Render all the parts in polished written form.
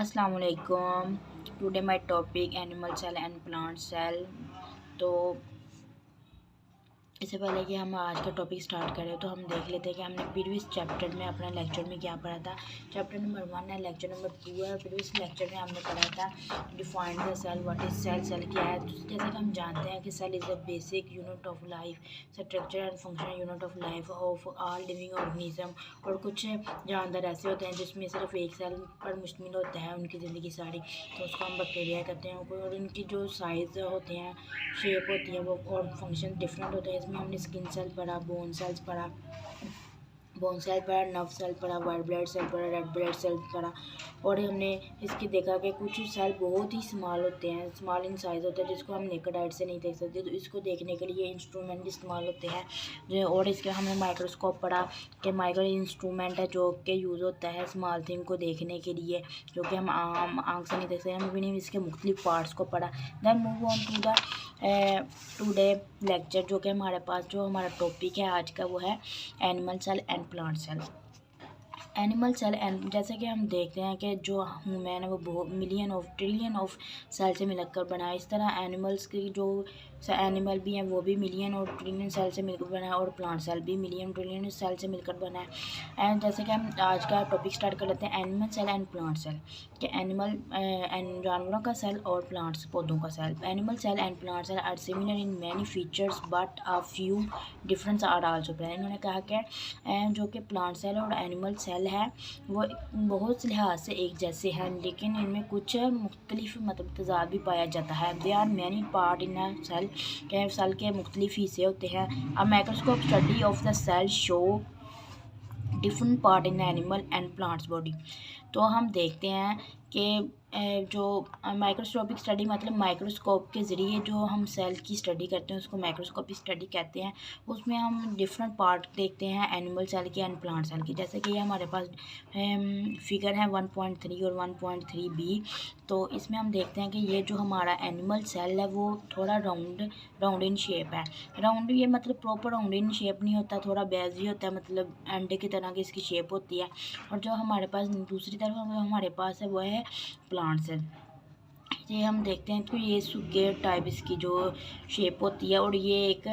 अस्सलाम वालेकुम। Today my topic animal cell and plant cell. तो इससे पहले कि हम आज का टॉपिक स्टार्ट करें तो हम देख लेते हैं कि हमने प्रीवियस चैप्टर में अपने लेक्चर में क्या पढ़ा था। चैप्टर नंबर 1 है, लेक्चर नंबर 2 है। प्रीवियस लेक्चर में हमने पढ़ा था define the cell, what is cell, cell क्या है। तो जैसे कि हम जानते हैं कि cell is a basic unit of life, structure and function unit of life of all living organism. और कुछ जानदार ऐसे होते हैं जिसमें सिर्फ एक सेल पर मुश्तमिल होता है उनकी ज़िंदगी सारी, तो उसको हम बैक्टीरिया कहते हैं। और उनकी जो साइज़ होते हैं, शेप होती है, वो और फंक्शन डिफरेंट होते हैं। इसमें हमने स्किन सेल पढ़ा, बोन सेल पढ़ा, नर्व सेल पढ़ा, वाइट ब्लड सेल पढ़ा, रेड ब्लड सेल पढ़ा। और हमने इसकी देखा कि कुछ सेल बहुत ही स्मॉल होते हैं, स्मॉल इन साइज़ होते हैं, जिसको हम नेकेड आइट से नहीं देख सकते। तो इसको देखने के लिए इंस्ट्रूमेंट इस्तेमाल होते हैं जो। और इसके हमने माइक्रोस्कोप पढ़ा कि माइक्रो इंस्ट्रूमेंट है जो कि यूज़ होता है स्मॉल थिंग को देखने के लिए, जो कि हम आम आँख से नहीं देख सकते। हमने भी इसके मुख्तलिफ पार्ट्स को पढ़ा। Then move on to the today lecture, जो कि हमारे पास जो हमारा टॉपिक है आज का वो है animal cell and plant cell. Animal cell and जैसे कि हम देखते हैं कि जो ह्यूमन है वो बहुत million of trillion of cell से मिलकर बना है। इस तरह एनिमल्स की जो एनिमल भी हैं वो भी मिलियन और ट्रिलियन सेल से मिलकर बना है, और प्लांट सेल भी मिलियन ट्रिलियन सेल से मिलकर बना है। एंड जैसे कि हम आज का टॉपिक स्टार्ट कर लेते हैं animal cell and plant cell, कि एनिमल जानवरों का सेल और प्लांट्स पौधों का सेल। Animal cell and plant cell are similar in many features but a few difference are also present. इन्होंने कहा कि जो कि प्लांट सेल और एनिमल सेल है वो बहुत से लिहाज से एक जैसे हैं, लेकिन इनमें कुछ मुख्तलिफ मतलब तजाद भी पाया जाता है। They are many part in a cell, के सेल के मुख्तलिफ हिस्से होते हैं। A microscope study of the cell show different part in animal and plants body. तो हम देखते हैं कि जो माइक्रोस्कोपिक स्टडी मतलब माइक्रोस्कोप के ज़रिए जो हम सेल की स्टडी करते हैं उसको माइक्रोस्कोपिक स्टडी कहते हैं। उसमें हम डिफरेंट पार्ट देखते हैं एनिमल सेल की एंड प्लांट सेल की। जैसे कि ये हमारे पास फिगर है 1.3 और 1.3 बी। तो इसमें हम देखते हैं कि ये जो हमारा एनिमल सेल है वो थोड़ा राउंड इन शेप है। राउंड ये मतलब प्रॉपर राउंड इन शेप नहीं होता, थोड़ा बेजी होता है, मतलब अंडे की तरह की इसकी शेप होती है। और जो हमारे पास दूसरी तरफ हमारे पास है वो है प्लांट सेल। ये हम देखते हैं तो ये सुकेर टाइप इसकी जो शेप होती है, और ये एक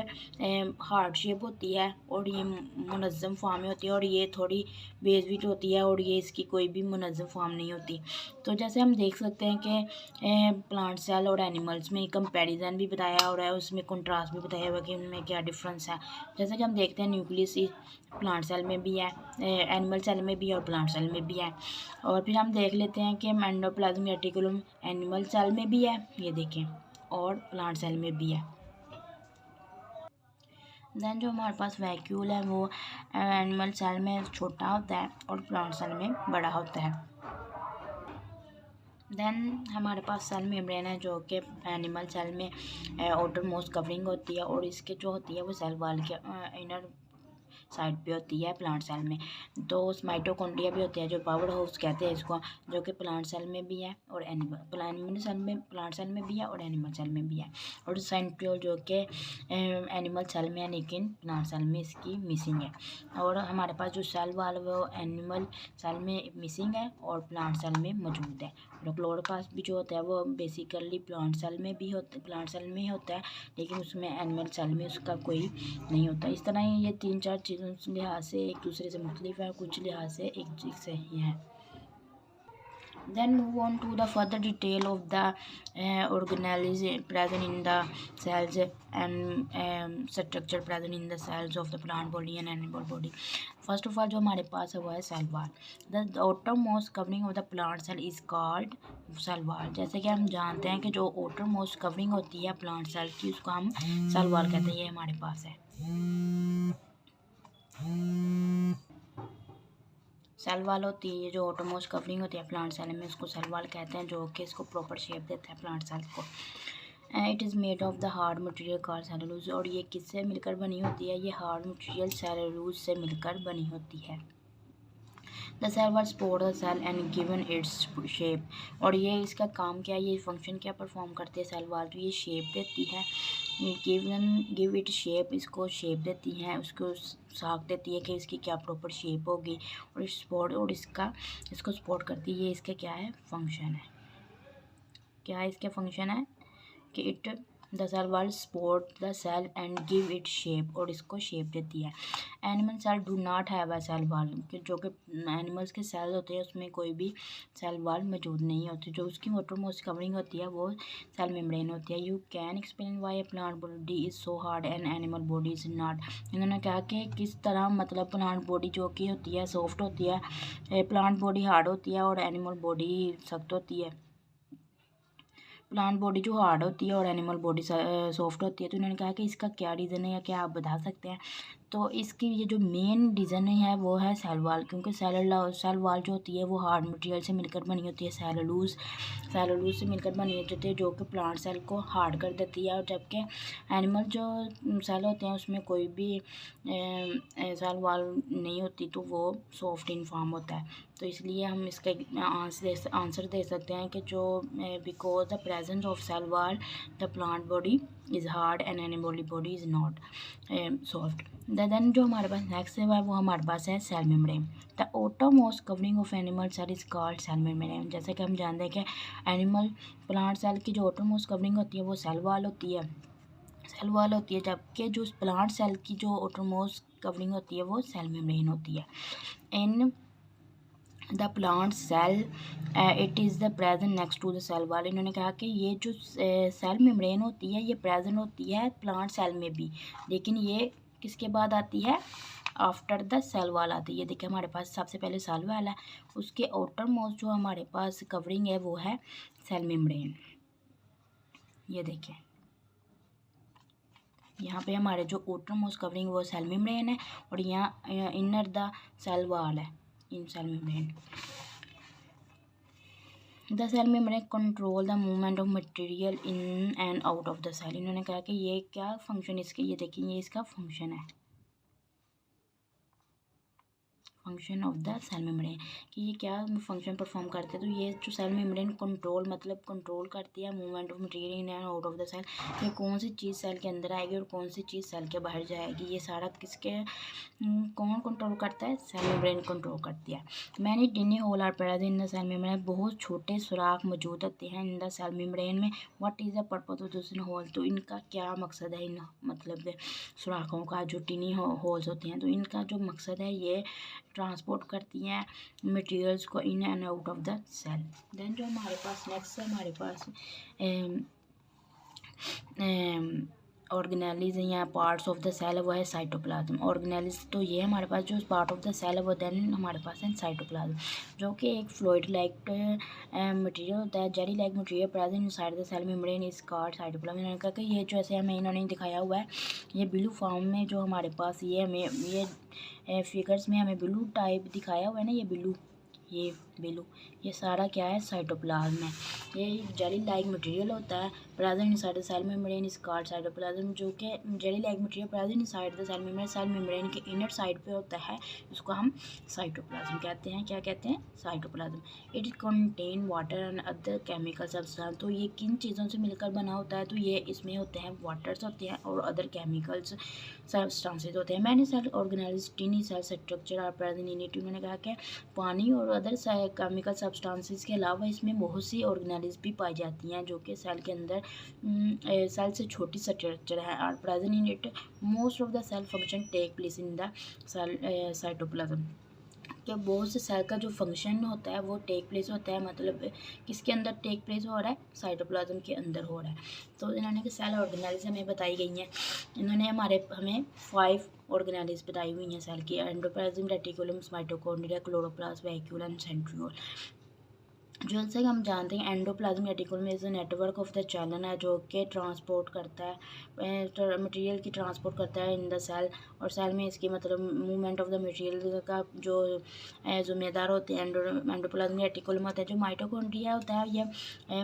हार्ट शेप होती है, और ये मुनज़्ज़म फॉर्म में होती है, और ये थोड़ी बेज़विट होती है, और ये इसकी कोई भी मुनज़्ज़म फॉर्म नहीं होती। तो जैसे हम देख सकते हैं कि प्लांट सेल और एनिमल्स में कंपैरिजन भी बताया हो रहा है, उसमें कंट्रास्ट भी बताया हुआ है कि उनमें क्या डिफरेंस है। जैसे कि हम देखते हैं न्यूक्लियस प्लांट सेल में भी है, एनिमल सेल में भी और प्लांट सेल में भी है। और फिर हम देख लेते हैं कि एंडोप्लाज्मिक रेटिकुलम एनिमल सेल में भी है, ये देखें, और प्लांट सेल में भी है। देन जो हमारे पास वैक्यूल है वो एनिमल सेल में छोटा होता है और प्लांट सेल में बड़ा होता है। देन हमारे पास सेल मेम्ब्रेन है जो कि एनिमल सेल में आउटर मोस्ट कवरिंग होती है, और इसके जो होती है वो सेल वॉल के इनर साइड पे होती है प्लांट सेल में। तो माइटोकॉन्ड्रिया भी होते हैं जो पावर हाउस कहते हैं इसको, जो कि प्लांट सेल में भी है और एनिमल सेल में, प्लांट सेल में भी है और एनिमल सेल में भी है। और सेंट्रियोल जो कि एनिमल सेल में है लेकिन प्लांट सेल में इसकी मिसिंग है। और हमारे पास जो सेल वाल वो एनिमल सेल में मिसिंग है और प्लांट सेल में मौजूद है। और क्लोरोप्लास्ट भी जो होता है वो बेसिकली प्लांट सेल में भी होता है, प्लांट सेल में ही होता है, लेकिन उसमें एनिमल सेल में उसका कोई नहीं होता। इस तरह ये 3-4 चीज़ों लिहाज से एक दूसरे से मुख्तलिफ है, कुछ लिहाज से एक जैसे ही है। Then move on to the further detail of the organelles present in the cells and structure present in the cells of the plant body and animal body. First of all जो हमारे पास है वो है cell wall. The outermost covering of the plant cell is called cell wall. जैसे कि हम जानते हैं कि जो outermost covering होती है प्लांट सेल की उसको हम सेल वॉल कहते हैं। ये हमारे पास है सेल वाल होती है, ये जो ऑटोमोस्ट कवरिंग होती है प्लांट सेल में उसको सेल वाल कहते हैं, जो कि इसको प्रॉपर शेप देता है प्लांट सेल को। It is made of the hard material called cellulose. और ये किससे मिलकर बनी होती है? ये हार्ड मटेरियल सेलुलोज से मिलकर बनी होती है। The cell wall support the cell and given its shape. और ये इसका काम क्या है, ये फंक्शन क्या परफॉर्म करती है सेल वाल? तो ये शेप देती है गिव इट शेप, इसको शेप देती हैं, उसको साख देती है कि इसकी क्या प्रॉपर शेप होगी, और सपोर्ट और इसको सपोर्ट करती है। ये इसका क्या है, फंक्शन है। क्या है इसका फंक्शन है कि it the cell wall support the cell and give it shape, और इसको शेप देती है। Animal cell do not have a cell wall, जो कि एनिमल्स के सेल होते हैं उसमें कोई भी सेल वॉल मौजूद नहीं होती। जो उसकी मोटरमोस्ट कवरिंग होती है वो सेल मेम्ब्रेन होती है। You can explain why a plant body is so hard and animal body is not. इन्होंने कहा कि किस तरह मतलब प्लांट बॉडी जो कि होती है सॉफ्ट होती है, प्लांट बॉडी हार्ड होती है और एनिमल बॉडी सख्त होती है। प्लांट बॉडी जो हार्ड होती है और एनिमल बॉडी सॉफ्ट होती है। तो उन्होंने कहा कि इसका क्या रीज़न है या क्या आप बता सकते हैं। तो इसकी ये जो मेन रीज़न है वो है सेल वॉल, क्योंकि सेल वॉल जो होती है वो हार्ड मटेरियल से मिलकर बनी होती है। सेलुलोज से मिलकर बनी होती है, जो कि प्लांट सेल को हार्ड कर देती है। और जबकि एनिमल जो सेल होते हैं उसमें कोई भी सेल वॉल नहीं होती, तो वो सॉफ्ट इन फॉर्म होता है। तो इसलिए हम इसका आंसर दे सकते हैं कि जो because the presence of cell wall the plant body is hard and animal body is not soft. देन जो हमारे पास नेक्स्ट है वो हमारे पास है cell membrane. The outermost covering of animal cell is called cell membrane. जैसे कि हम जानते हैं कि एनिमल प्लांट सेल की जो outermost कवरिंग होती है वो सेल वॉल होती है, जबकि जो प्लांट सेल की जो outermost कवरिंग होती है वो सेल मेम्ब्रेन होती है। In the plant cell it is the present next to the cell wall. इन्होंने कहा कि ये जो सेल मेम्ब्रेन होती है ये प्रेजेंट होती है प्लांट सेल में भी, लेकिन ये किसके बाद आती है, आफ्टर द सेल वॉल आती है। देखिए हमारे पास सबसे पहले सेल वॉल है, उसके आउटर मोस्ट जो हमारे पास कवरिंग है वो है सेल मेम्ब्रेन। ये देखिए यहाँ पे हमारे जो आउटर मोस्ट कवरिंग वो सेल मेम्ब्रेन है, और यहाँ इनर द सेल वॉल है in cell membrane. The cell membrane control the movement of material in and out of the cell. इन्होंने कहा कि ये क्या फंक्शन इसके, ये देखिए ये इसका फंक्शन है, function of the cell membrane, कि ये क्या फंक्शन परफॉर्म करते हैं। तो ये जो सेल मेम्ब्रेन कंट्रोल मतलब कंट्रोल करती है movement of material in and out of the cell, कि कौन सी चीज़ सेल के अंदर आएगी और कौन सी चीज़ सेल के बाहर जाएगी। ये सारा किसके कौन कंट्रोल करता है, सेल मेम्ब्रेन कंट्रोल करती है। Many tiny hole are present in the cell membrane. बहुत छोटे सुराख मौजूद होते हैं इन द सेल मेम्ब्रेन में। What is the purpose of this hole, तो इनका क्या मकसद है, इन मतलब सुराखों का, जो टिनी होल्स होते हैं तो इनका जो मकसद है ये ट्रांसपोर्ट करती हैं मटेरियल्स को in and out of the cell. Then जो हमारे पास नेक्स्ट है हमारे पास ऑर्गेनेलिज या पार्ट्स ऑफ द सेल है वो है साइटोप्लाज्म। ऑर्गेनेलिज तो ये हमारे पास जो पार्ट ऑफ द सेल है वो देन हमारे पास है साइटोप्लाज्म, जो कि एक फ्लूइड लाइक मटेरियल होता है, jelly like material present inside the cell membrane is called cytoplasm. इन्होंने कहा कि ये जो ऐसे हमें इन्होंने दिखाया हुआ है ये ब्लू फॉर्म में जो हमारे पास ये हमें ये फिगर्स में हमें ब्लू टाइप दिखाया हुआ है ना, ये ब्लू ये सारा क्या है, साइटोप्लाज्म है। ये जेली लाइक मटेरियल होता है present inside the cell membrane is called cytoplasm, जो कि jelly like material present inside the cell membrane के इनर साइड पे होता है, उसको हम साइटोप्लाज्म कहते हैं। क्या कहते हैं, cytoplasm. It contain water and other chemical substance. तो ये किन चीज़ों से मिलकर बना होता है, तो ये इसमें होते हैं वाटर्स होते हैं और अदर केमिकल्स सब्सटेंसेस होते हैं। Many cell organise tiny cell structure are present in it. उन्होंने कहा कि पानी और अदर केमिकल सब्सटेंसेस के अलावा इसमें बहुत सी ऑर्गेनाइज भी पाई जाती हैं जो कि सेल के अंदर सेल से छोटी स्ट्रक्चर है। Are present in it most of the cell function take place in the cell cytoplasm. कि बहुत से सेल का जो फंक्शन होता है वो टेक प्लेस होता है, मतलब किसके अंदर टेक प्लेस हो रहा है, साइटोप्लाज्म के अंदर हो रहा है। तो इन्होंने कि सेल ऑर्गेनाइज हमें बताई गई हैं, इन्होंने हमें 5 ऑर्गेनाइज बताई हुई हैं सेल की। Endoplasm, reticulum, mitochondria, chloroplast, vacuole and centriole. जैसे कि हम जानते हैं endoplasm reticulum is network of the channel है जो कि ट्रांसपोर्ट करता है मटेरियल की ट्रांसपोर्ट करता है इन द सेल, और सेल में इसकी मतलब मूवमेंट ऑफ द मटेरियल का जो जिम्मेदार होते हैं एंडोप्लाज्म रेटिकुलम होता है। जो माइटोकॉन्ड्रिया होता है ये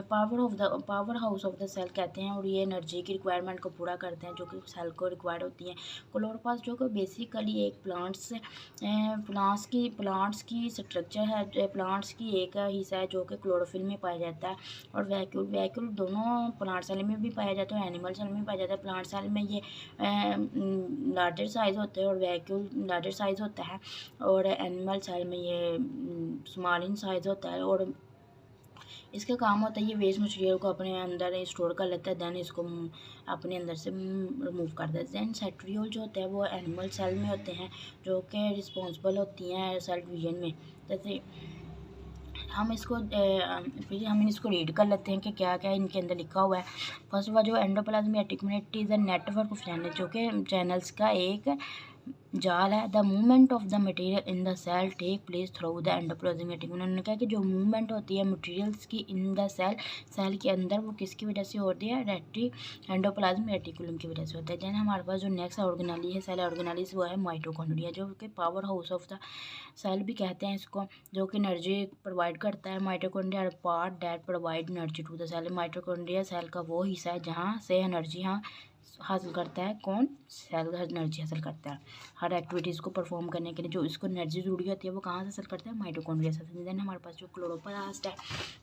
power house of the cell कहते हैं, और ये एनर्जी की रिक्वायरमेंट को पूरा करते हैं जो कि सेल को रिक्वायर्ड होती है। क्लोरोप्लास्ट जो कि बेसिकली एक प्लांट्स की स्ट्रक्चर है, प्लांट्स की एक हिस्सा है जो कि क्लोरोफिल में पाया जाता है। और वैक्यूल दोनों प्लांट सेल में भी पाया जाता है, एनिमल सेल में पाया जाता है। प्लांट सेल में ये लार्जर साइज़ होते हैं और वैक्यूल लार्जर साइज़ होता है, और एनिमल सेल में ये स्मॉल इन साइज़ होता है। और इसका काम होता है ये वेस्ट मटेरियल को अपने अंदर स्टोर कर लेता है, देन इसको अपने अंदर से रिमूव कर देता है। दैन सेंट्रियोल जो होते हैं वो एनिमल सेल में होते हैं, जो कि रिस्पॉन्सिबल होती हैं सेल डिवीजन में। जैसे फिर हम इसको रीड कर लेते हैं कि क्या क्या इनके अंदर लिखा हुआ है। फर्स्ट ऑफ ऑल जो endoplasmic unit is a network of channel, जो कि चैनल्स का एक जाल है। The movement of the material in the cell take place through the endoplasmic. उन्होंने कहा कि जो मूवमेंट होती है मटेरियल्स की इन द सेल के अंदर, वो किसकी वजह से होती है? एंडोप्लाज्मिक रेटिकुलम की वजह से होता है। दैन हमारे पास जो नेक्स्ट ऑर्गेनेली है, सेल ऑर्गेनेलिस, वो है माइटोकॉन्ड्रिया, जो कि power house of the cell भी कहते हैं इसको, जो कि एनर्जी प्रोवाइड करता है। Mitochondria part that provide energy to the cell. Mitochondria cell का वो हिस्सा है जहाँ से एनर्जी हासिल करता है। कौन? सेल एनर्जी हासिल करता है हर एक्टिविटीज़ को परफॉर्म करने के लिए। जो इसको एनर्जी ज़रूरी होती है वो कहाँ से हासिल करता है? माइटोकॉन्ड्रिया से। देन हमारे पास जो क्लोरोप्लास्ट है,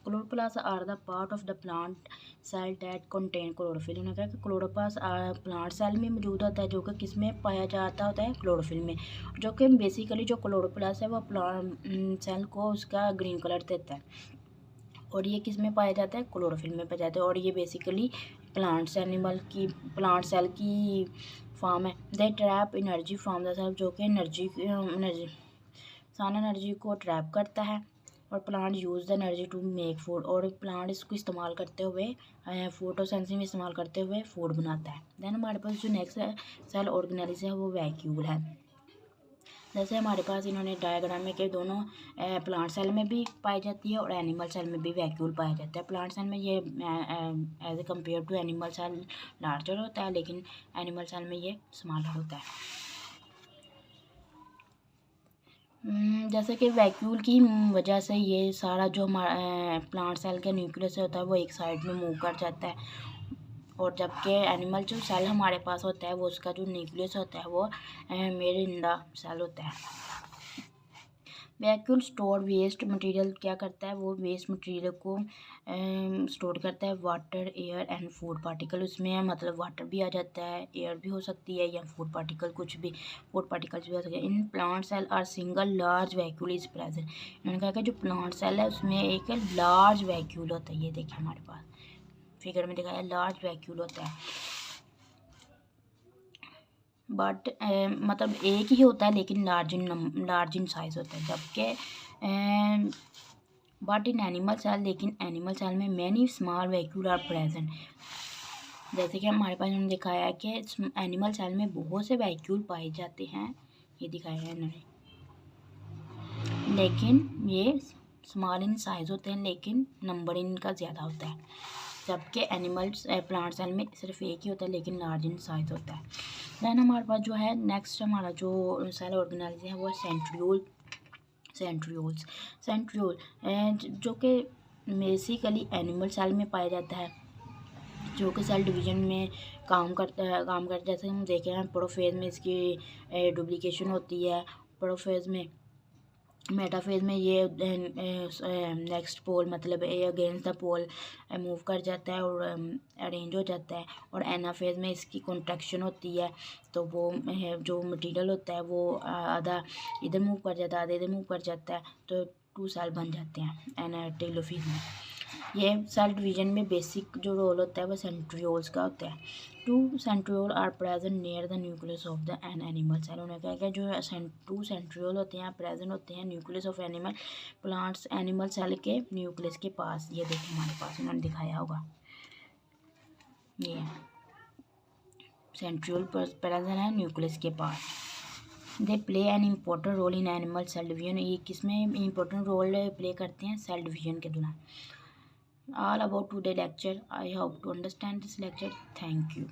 chloroplast are the part of the plant cell that contain chlorophyll. उन्होंने कहा कि क्लोरोप्लास्ट प्लांट सेल में मौजूद होता है, जो कि किस में पाया जाता होता है? क्लोरोफिल में। जो कि बेसिकली जो क्लोरोप्लास्ट है वो प्लांट सेल को उसका ग्रीन कलर देता है, और ये किस में पाया जाता है? क्लोरोफिल में पाया जाता है। और ये बेसिकली प्लांट सेल की फॉर्म है। They trap energy from the cell, जो कि एनर्जी सन एनर्जी को ट्रैप करता है। और plant use the energy to make food, और प्लांट इसको इस्तेमाल करते हुए फोटोसेंसिस में इस्तेमाल करते हुए फूड बनाता है। देन हमारे पास जो नेक्स्ट सेल ऑर्गेनेलिस है वो वैक्यूल है। जैसे हमारे पास इन्होंने डायग्राम में के दोनों प्लांट सेल में भी पाई जाती है और एनिमल सेल में भी वैक्यूल पाया जाता है। प्लांट सेल में ये as a compare to animal cell larger होता है, लेकिन एनिमल सेल में ये स्मॉलर होता है। जैसे कि वैक्यूल की वजह से ये सारा जो हमारा प्लांट सेल का न्यूक्लियस होता है वो एक साइड में मूव कर जाता है, और जबकि एनिमल जो सेल हमारे पास होता है वो उसका जो न्यूक्लियस होता है वो मेड इन द सेल होता है। वैक्यूल स्टोर वेस्ट मटेरियल क्या करता है? वो वेस्ट मटेरियल को स्टोर करता है, water, air and food particle. उसमें मतलब वाटर भी आ जाता है, एयर भी हो सकती है, या फूड पार्टिकल कुछ भी फूड पार्टिकल्स भी हो सकते हैं। In plant cell are single large vacuole is present. उन्होंने कहा कि जो प्लांट सेल है उसमें एक लार्ज वैक्यूल होता है। ये देखिए हमारे पास फिगर में दिखाया लार्ज वैक्यूल होता है, बट मतलब एक ही होता है लेकिन लार्ज इन साइज होता है। जबकि बट इन एनिमल सेल, लेकिन एनिमल सेल में many small vacuole are present. जैसे कि हमारे पास उन्होंने दिखाया है कि एनिमल सेल में बहुत से वैक्यूल पाए जाते हैं, ये दिखाया है इन्होंने, लेकिन ये स्मॉल इन साइज होते हैं, लेकिन नंबर इनका ज़्यादा होता है। जबकि प्लांट सेल में सिर्फ एक ही होता है लेकिन लार्ज इन साइज होता है। दैन हमारे पास जो है नेक्स्ट हमारा जो सेल ऑर्गेनाइज है वो सेंट्रियोल जो कि बेसिकली एनिमल सेल में पाया जाता है, जो कि सेल डिवीजन में काम करता है। जैसे हम देखें हैं प्रोफेज में इसकी डुप्लीकेशन होती है, प्रोफेज में मेटाफेज में ये नेक्स्ट पोल मतलब ए अगेंस्ट द पोल मूव कर जाता है और अरेंज हो जाता है। और एनाफेज में इसकी कॉन्ट्रैक्शन होती है, तो वो जो मटेरियल होता है वो आधा इधर मूव कर जाता है, आधा इधर मूव कर जाता है, तो 2 सेल बन जाते हैं टेलोफेज में। ये सेल डिवीजन में बेसिक जो रोल होता है वो सेंट्रियोल्स का होता है। 2 centriole are present near the nucleus of the an animal cell. उन्होंने कहा कि जो 2 सेंट्रियोल होते हैं प्रेजेंट होते हैं न्यूक्लियस ऑफ एनिमल सेल के न्यूक्लियस के पास। ये देखिए हमारे पास उन्होंने दिखाया होगा, ये सेंट्रियोल प्रेजेंट है न्यूक्लियस के पास। They play an important role in animal cell division. ये किसमें इम्पोर्टेंट रोल प्ले करते हैं? सेल डिवीजन के दौरान। All about today lecture. I hope to understand this lecture. Thank you.